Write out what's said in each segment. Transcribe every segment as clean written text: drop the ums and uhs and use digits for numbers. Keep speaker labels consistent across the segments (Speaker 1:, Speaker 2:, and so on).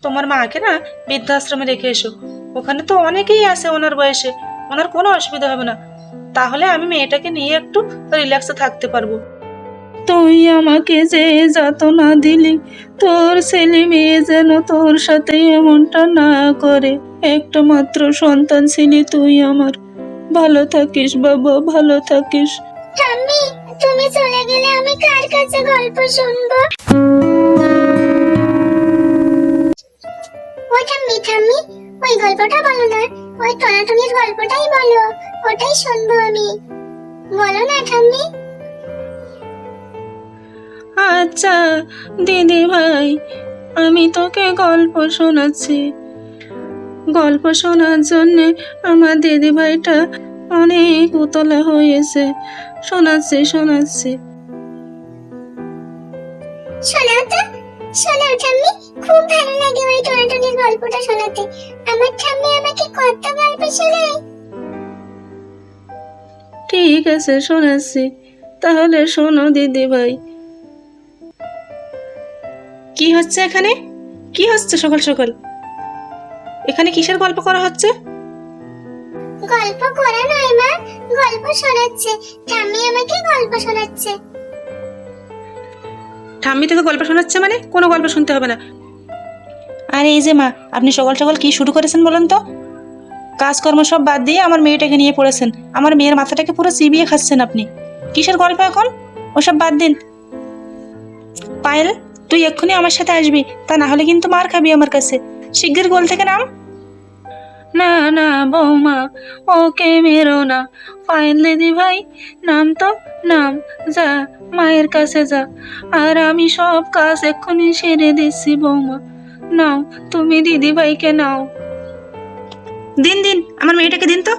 Speaker 1: তোমার মাকে না বৃদ্ধাশ্রমে রেখে এসো। ওখানে তো অনেকেই আছে ওনার বয়সে, ওনার কোনো অসুবিধা হবে না। তাহলে আমি মেয়েটাকে নিয়ে একটু রিল্যাক্সে থাকতে পারবো। তুই আমাকে যে যাতনা দিলি, তোর ছেলে মেয়ে যেন তোর সাথে এমনটা না করে। একটা মাত্র সন্তান ছিলি তুই আমার। ভালো থাকিস বাবা, ভালো থাকিস।
Speaker 2: ঠাম্মি, তুমি চলে গেলে আমি কার কাছে গল্প শুনবো? ওই ঠাম্মি ঠাম্মি, ওই গল্পটা বলো না, ওই টনাটনির গল্পটাই বলো, ওটাই শুনবো আমি। বলো না ঠাম্মি।
Speaker 1: আচ্ছা দিদি ভাই, আমি তোকে গল্প শোনাচ্ছি। গল্প শোনার জন্যে আমার দিদি ভাইটা অনেক উতলা হয়েছে। শোনাচ্ছি শোনাচ্ছি।
Speaker 2: শোনাও তো, শোনাও ঠাম্মি, খুব ভালো লাগে ওই টনাটনির গল্পটা শোনাতে। আমার ঠাম্মি আমাকে কত গল্প শোনায়।
Speaker 1: ঠিক আছে শোনাচ্ছি, তাহলে শোনো দিদি ভাই। কি হচ্ছে এখানে? কি হচ্ছে সকাল সকাল? এখানে কিসের গল্প করা হচ্ছে?
Speaker 2: গল্প করা নয় মা, গল্প শোনাচ্ছে। ঠাম্মি আমাকে গল্প শোনাচ্ছে।
Speaker 1: ঠাম্মি তোকে গল্প শোনাচ্ছে মানে? কোনো গল্প শুনতে হবে না। আর এই যে মা, আপনি সকাল সকাল কি শুরু করেছেন বলুন তো? কাজকর্ম সব বাদ দিয়ে আমার মেয়েটাকে নিয়ে পড়েছেন। আমার মেয়ের মাথাটাকে পুরো চিবিয়ে খাচ্ছেন আপনি। কিসের গল্প এখন? ওসব বাদ দিন। পায়েল, তুই এক্ষুনি আমার সাথে আসবি, তা না হলে কিন্তু মার খাবি আমার কাছে। শিগগির গোল থেকে নাম। না না বৌমা, ওকে মেরো না। পায়েল দিদি ভাই, নাম তো নাম, যা মায়ের কাছে যা। আর আমি সব কাজ এক্ষুনি সেরে দিচ্ছি বৌমা। নাও, তুমি দিদি ভাইকে নাও। দিন দিন, আমার মেয়েটাকে দিন তো।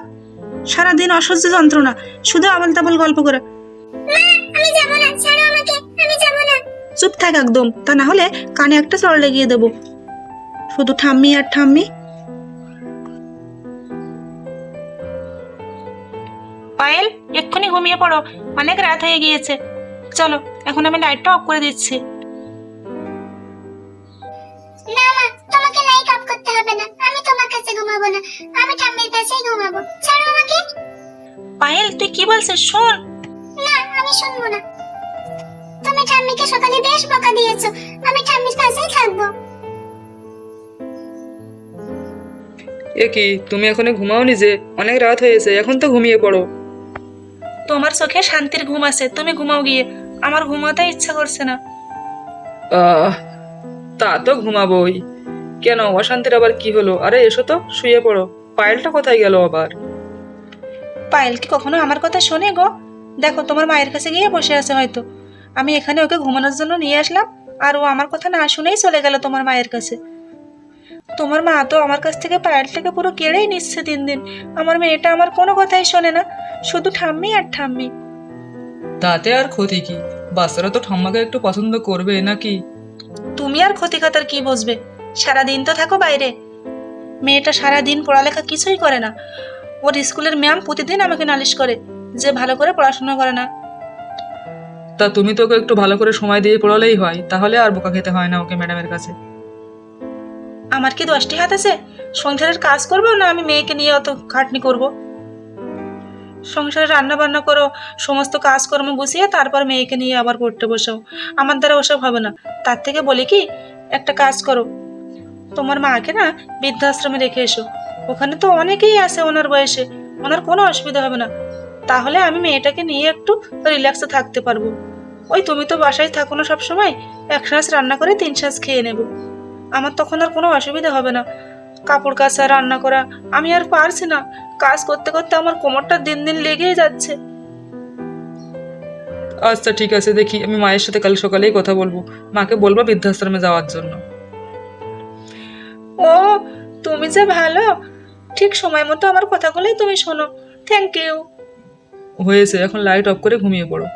Speaker 1: সারাদিন অসহ্য যন্ত্রণা, শুধু আবল তাবল গল্প করে।
Speaker 2: মা, আমি যাব না, ছাড়ো আমাকে, আমি যাব না।
Speaker 1: চুপ থাক একদম, তা না হলে কানে একটা চড় লাগিয়ে দেবো। শুধু ঠাম্মি আর ঠাম্মি। পায়েল, এক্ষুনি ঘুমিয়ে পড়ো, অনেক রাত হয়ে গিয়েছে। চলো, এখন আমি লাইটটা অফ করে দিচ্ছি।
Speaker 2: না মা, তোমাকে লাইট অফ করতে হবে না, আমি তোমার কাছে ঘুমাবো না, আমি ঠাম্মির কাছেই ঘুমাবো। ছাড়ো আমাকে।
Speaker 1: পায়েল, তুই কি বলছিস? শোন।
Speaker 2: না, আমি শুনবো না। তুমি ঠাম্মিকে সকালে বেশ বকা দিয়েছো, আমি ঠাম্মির কাছেই থাকবো।
Speaker 3: এ কি, তুমি এখনো ঘুমাওনি যে? অনেক রাত হয়েছে, এখন তো ঘুমিয়ে পড়ো।
Speaker 1: তোমার চোখে শান্তির ঘুম আছে, তুমি ঘুমাও গিয়ে। আমার ঘুমাতে ইচ্ছা করছে না।
Speaker 3: আহ তা তো ঘুমাবোই। কেন, অশান্তির আবার কি হলো? আরে এসো তো, শুয়ে পড়ো। পায়েলটা কোথায় গেল আবার?
Speaker 1: পায়েল কি কখনো আমার কথা শোনে গো? দেখো, তোমার মায়ের কাছে গিয়ে বসে আছে হয়তো। আমি এখানে ওকে ঘুমানোর জন্য নিয়ে আসলাম, আর ও আমার কথা না শুনেই চলে গেল তোমার মায়ের কাছে। তোমার মা তো আমার কাছ থেকে পায়েলটাকে পুরো কেড়েই নিচ্ছে দিন দিন। আমার মেয়েটা আমার কোনো কথাই শোনে না, শুধু ঠাম্মি আর ঠাম্মি।
Speaker 3: তাতে আর ক্ষতি কি? বাচ্চারা তো ঠাম্মাকে একটু পছন্দ করবে নাকি?
Speaker 1: তুমি আর ক্ষতিকাতার কি বুঝবে? সারাদিন তো থাকো বাইরে। মেয়েটা সারাদিন পড়ালেখা কিছুই করে না। ওর স্কুলের ম্যাম প্রতিদিন আমাকে নালিশ করে যে ভালো করে পড়াশোনা করে না।
Speaker 3: তা তুমি তো ওকে একটু ভালো করে সময় দিয়ে পড়ালেই হয়, তাহলে আর বোকা খেতে হয় না ওকে ম্যাডামের কাছে।
Speaker 1: আমার কি 10টি হাত আছে? সংসারের কাজ করবো না আমি মেয়েকে নিয়ে অত খাটনি করব? সংসারে রান্না বান্না করো, সমস্ত কাজকর্ম গুছিয়ে তারপর মেয়েকে নিয়ে আবার পড়তে বসাও। আমার দ্বারা ওসব হবে না। তার থেকে বলি কি, একটা কাজ করো, তোমার মাকে না বৃদ্ধাশ্রমে রেখে এসো। ওখানে তো অনেকেই আছে ওনার বয়সে, ওনার কোনো অসুবিধা হবে না। তাহলে আমি মেয়েটাকে নিয়ে একটু রিল্যাক্সে থাকতে পারবো। ওই তুমি তো বাসায় থাকো না সব সময়, এক সাঁজ রান্না করে 3 সাঁজ খেয়ে নেব। আমার তখন আর কোনো অসুবিধা হবে না। কাপড় কাচা, রান্না করা আমি আর পারছি না। কাজ করতে করতে আমার কোমরটা দিন দিন লেগেই যাচ্ছে।
Speaker 3: আচ্ছা ঠিক আছে, দেখি আমি মায়ের সাথে কাল সকালেই কথা বলবো। মাকে বলবো বৃদ্ধাশ্রমে যাওয়ার জন্য।
Speaker 1: ও, তুমি যে ভালো, ঠিক সময় মতো আমার কথাগুলোই তুমি শোনো। Thank you.
Speaker 3: হয়েছে, এখন লাইট অফ করে ঘুমিয়ে পড়ো।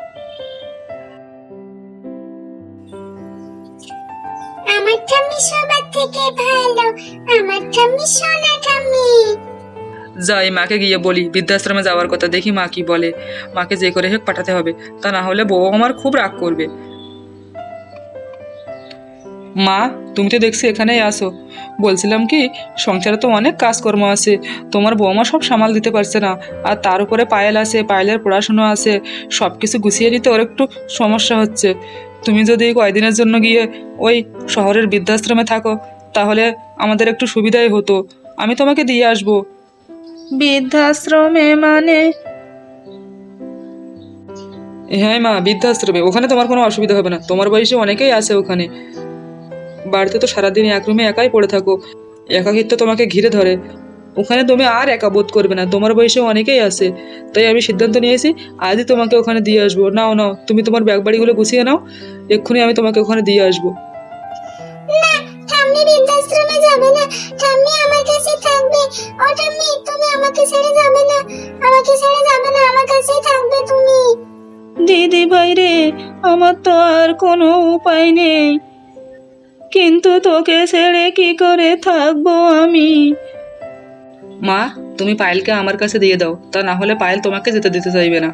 Speaker 2: আমার ঠাম্মি সবার থেকে ভালো, আমার ঠাম্মি সোনা ঠাম্মি।
Speaker 3: যাই, মাকে গিয়ে বলি বৃদ্ধাশ্রমে যাওয়ার কথা, দেখি মা কি বলে। মাকে যে করে হোক পাঠাতে হবে, তা না হলে বউ আমার খুব রাগ করবে। মা, তুমি তো দেখছি এখানেই আসো। বলছিলাম কি, সংসারে তো অনেক কাজকর্ম আছে, তোমার বৌমা সব সামাল দিতে পারছে না। আর তার উপরে পায়েল আছে, পায়েলের পড়াশুনো আছে, সব কিছু গুছিয়ে নিতে ওর একটু সমস্যা হচ্ছে। তুমি যদি কয়দিনের জন্য গিয়ে ওই শহরের বৃদ্ধাশ্রমে থাকো, তাহলে আমাদের একটু সুবিধাই হতো। আমি তোমাকে দিয়ে আসবো।
Speaker 1: বৃদ্ধাশ্রমে মানে?
Speaker 3: হ্যাঁ মা, বৃদ্ধাশ্রমে। ওখানে তোমার কোনো অসুবিধা হবে না, তোমার বয়সে অনেকেই আছে ওখানে। বাড়িতে তো সারাদিন এক রুমে একাই পড়ে থাকো, একাকিত্ব তোমাকে ঘিরে ধরে। ওখানে তুমি আর একা বোধ করবে না, তোমার বয়সে অনেকেই আছে। তাই আমি সিদ্ধান্ত নিয়েছি আজই তোমাকে ওখানে দিয়ে আসবো। নাও নাও, তুমি তোমার ব্যাগ বাড়িগুলো গুছিয়ে নাও, এক্ষুনি আমি তোমাকে ওখানে দিয়ে আসবো।
Speaker 2: না, ঠাম্মি বৃদ্ধাশ্রমে যাবে না, ঠাম্মি আমার কাছে থাকবে। ও ঠাম্মি, তুমি আমাকে ছেড়ে যাবে না, আমাকে ছেড়ে যাবে না, আমার কাছেই থাকবে তুমি।
Speaker 1: দিদি ভাই রে, আমার তো আর কোনো উপায় নেই, কিন্তু তোকে ছেড়ে কি করে থাকবো আমি?
Speaker 3: মা, তুমি পায়েলকে আমার কাছে দিয়ে দাও, তা না হলে পায়েল তোমাকে যেতে দিতে চাইবে না।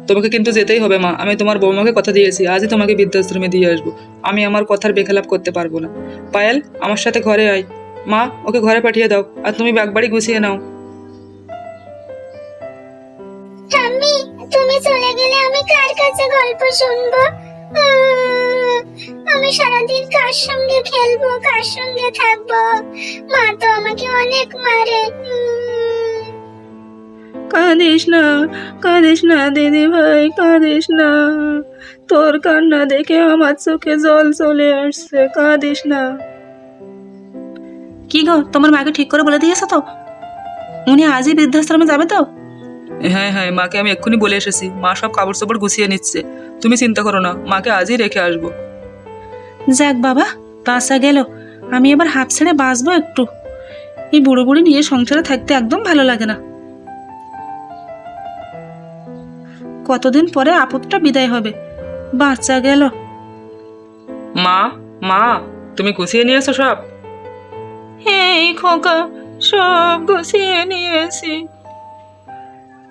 Speaker 3: তোমাকে কিন্তু যেতেই হবে মা, আমি তোমার বৌমাকে কথা দিয়েছি আজই তোমাকে বৃদ্ধাশ্রমে দিয়ে আসবো। আমি আমার কথার বেখেলাপ করতে পারবো না। পায়েল, আমার সাথে ঘরে আয়। মা, ওকে ঘরে পাঠিয়ে দাও, আর তুমি ব্যাগ বাড়ি গুছিয়ে নাও।
Speaker 2: ঠাম্মি, তুমি চলে গেলে আমি কার কাছে গল্প শুনবো? আমি সারাদিন কার সঙ্গে খেলবো, কার সঙ্গে থাকবো? মা তো আমাকে অনেক মারে।
Speaker 1: কাঁদিস না দিদি ভাই, কাঁদিস না। তোর কান্না দেখে আমার চোখে জল চলে আসছে, কাঁদিস না। কি গো, তোমার মাকে ঠিক করে বলে দিয়েছো তো? উনি আজই বৃদ্ধাশ্রমে যাবে তো?
Speaker 3: হ্যাঁ হ্যাঁ, মাকে আমি এক্ষুনি বলে এসেছি, মা সব কাপড় চোপড় গুছিয়ে নিচ্ছে। তুমি চিন্তা করো না, মাকে আজই রেখে আসবো।
Speaker 1: যাক বাবা, বাঁচা গেল। আমি এবার হাফ ছেড়ে বাঁচবো একটু। এই বুড়ো বুড়ি নিয়ে সংসারে থাকতে একদম ভালো লাগে না। কতদিন পরে আপদটা বিদায় হবে, বাঁচা গেল।
Speaker 3: মা, মা, তুমি গুছিয়ে নিয়েছো সব?
Speaker 1: এই খোকা, সব গুছিয়ে নিয়েছি।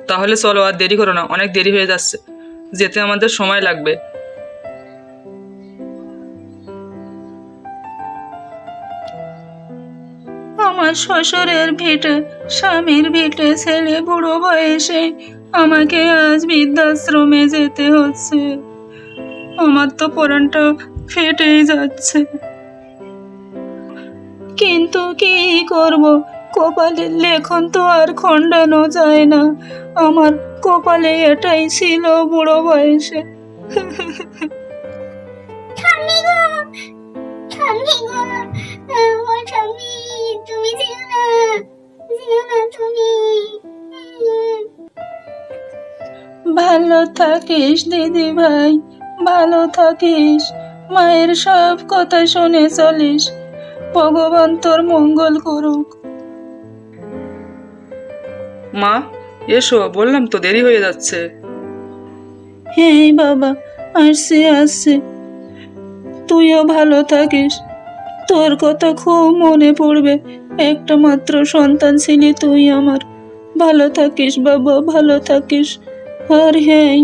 Speaker 3: তাহলে চলো, আর দেরি করো না, অনেক দেরি হয়ে যাচ্ছে, যেতে আমাদের সময় লাগবে।
Speaker 1: আমার শ্বশুরের ভিটে, স্বামীর ভিটে ছেলে বুড়ো বয়সে আমাকে আজ বৃদ্ধাশ্রমে যেতে হচ্ছে। আমার তো পরানটা ফেটেই যাচ্ছে, কিন্তু কি করব, কপালের লেখন তো আর খণ্ডানো যায় না। আমার কপালে এটাই ছিল বুড়ো বয়সে।
Speaker 2: ঠাম্মি গো, ঠাম্মি গো, ও ঠাম্মি, তুমি যেও না, যেও না তুমি।
Speaker 1: ভালো থাকিস দিদি ভাই, ভালো থাকিস। মায়ের সব কথা শুনে চলিস, ভগবান তোর মঙ্গল করুক।
Speaker 3: মা, এসো, বললাম তো দেরি হয়ে যাচ্ছে।
Speaker 1: হ্যাঁ বাবা, আসছে। তুইও ভালো থাকিস, তোর কথা খুব মনে পড়বে। একটা মাত্র সন্তান ছিলি তুই আমার। ভালো থাকিস বাবা, ভালো থাকিস। আর হ্যাঁ,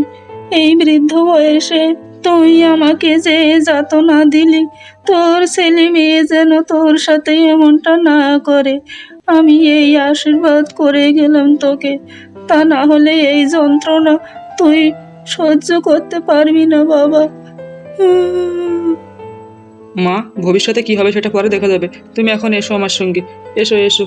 Speaker 1: এই বৃদ্ধ বয়সে তুই আমাকে যে যাতনা দিলি, তোর ছেলে মেয়ে যেন তোর সাথে এমনটা না করে, আমি এই আশীর্বাদ করে গেলাম তোকে। তা না হলে এই যন্ত্রণা তুই সহ্য করতে পারবি না বাবা।
Speaker 3: মা, ভবিষ্যতে কি হবে সেটা পরে দেখা যাবে, তুমি এখন এসো আমার সঙ্গে, এসো এসো।